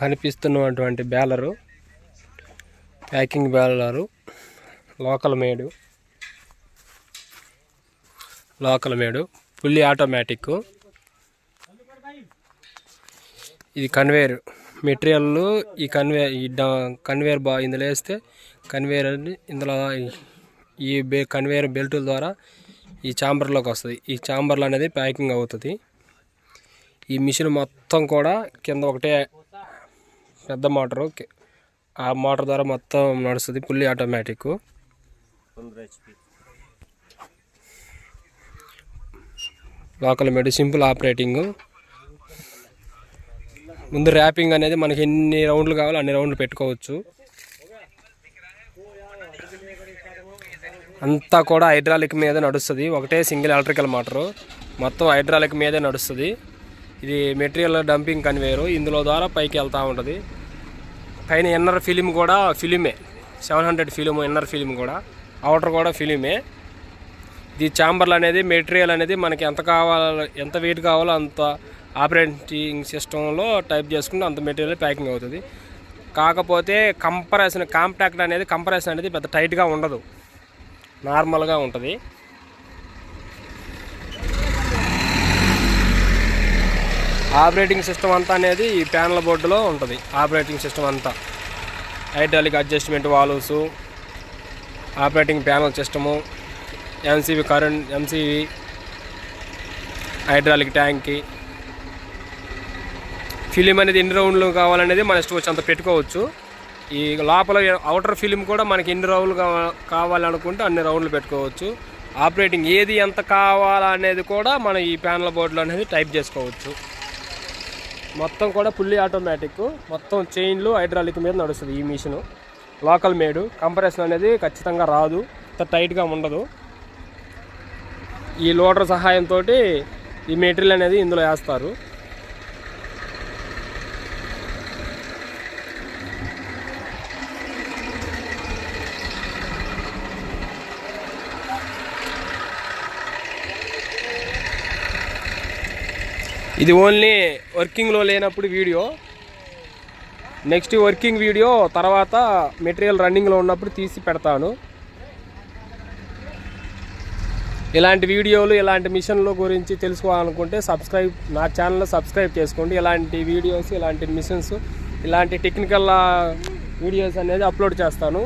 కనిపిస్తున్నటువంటి బ్యాలరు packing బ్యాలరు local మేడు fully automatic. ఇది conveyor material. ఈ కన్వేయర్ ఇందులో వేస్తే కన్వేయర్ ఇందులో ఈ కన్వేయర్ బెల్టుల ద్వారా ఈ ఛాంబర్లోకి వస్తుంది. ఈ ఛాంబర్లు అనేది ప్యాకింగ్ అవుతుంది. ఈ మిషన్ మొత్తం కూడా కింద ఒకటే పెద్ద మోటారు, ఆ మోటార్ ద్వారా మొత్తం నడుస్తుంది. Fully automatic. Local made simple operating. ముందు ర్యాపింగ్ అనేది మనకి ఎన్ని రౌండ్లు కావాలో అన్ని రౌండ్లు పెట్టుకోవచ్చు. అంతా కూడా హైడ్రాలిక్ మీద నడుస్తుంది. ఒకటే సింగిల్ ఎలక్ట్రికల్ మోటారు, మొత్తం హైడ్రాలిక్ మీదే నడుస్తుంది. ఇది మెటీరియల్ డంపింగ్ కన్వేయరు. ఇందులో ద్వారా పైకి వెళ్తూ ఉంటుంది. పైన ఇన్నర్ ఫిలిం కూడా ఫిలిమే, 700 ఫిలిం ఇన్నర్ ఫిలిం కూడా, అవుటర్ కూడా ఫిలిమే. ఈ ఛాంబర్లు అనేది మెటీరియల్ అనేది మనకి ఎంత వెయిట్ కావాలో అంత ఆపరేటింగ్ సిస్టంలో టైప్ చేసుకుంటే అంత మెటీరియల్ ప్యాకింగ్ అవుతుంది. కాకపోతే కాంపాక్ట్ అనేది కంప్రెషన్ అనేది పెద్ద టైట్గా ఉండదు, నార్మల్గా ఉంటుంది. ఆపరేటింగ్ సిస్టమ్ అంతా అనేది ఈ ప్యానల్ బోర్డులో ఉంటుంది. ఆపరేటింగ్ సిస్టమ్ అంతా hydraulic adjustment valves, operating panel system, MCV hydraulic ట్యాంక్కి ఫిలిం అనేది ఎన్ని రౌండ్లు కావాలనేది మన ఇష్టం వచ్చి అంత పెట్టుకోవచ్చు. ఈ లోపల అవుటర్ ఫిలిం కూడా మనకి ఎన్ని రౌండ్లు కావాలనుకుంటే అన్ని రౌండ్లు పెట్టుకోవచ్చు. ఆపరేటింగ్ ఏది ఎంత కావాలనేది కూడా మనం ఈ ప్యానల్ బోర్డులో అనేది టైప్ చేసుకోవచ్చు. మొత్తం కూడా ఫుల్లీ ఆటోమేటిక్, మొత్తం చైన్లు హైడ్రాలిక్ మీద నడుస్తుంది ఈ మిషన్. లోకల్ మేడు, కంప్రెషన్ అనేది ఖచ్చితంగా రాదు, అంత టైట్గా ఉండదు. ఈ లోడర్ సహాయంతో ఈ మెటీరియల్ అనేది ఇందులో వేస్తారు. ఇది ఓన్లీ వర్కింగ్లో లేనప్పుడు వీడియో. నెక్స్ట్ వర్కింగ్ వీడియో తర్వాత మెటీరియల్ రన్నింగ్లో ఉన్నప్పుడు తీసి పెడతాను. ఇలాంటి వీడియోలు, ఇలాంటి మిషన్ల గురించి తెలుసుకోవాలనుకుంటే నా ఛానల్లో సబ్స్క్రైబ్ చేసుకోండి. ఇలాంటి వీడియోస్, ఇలాంటి మిషన్స్, ఇలాంటి టెక్నికల్ వీడియోస్ అనేది అప్లోడ్ చేస్తాను.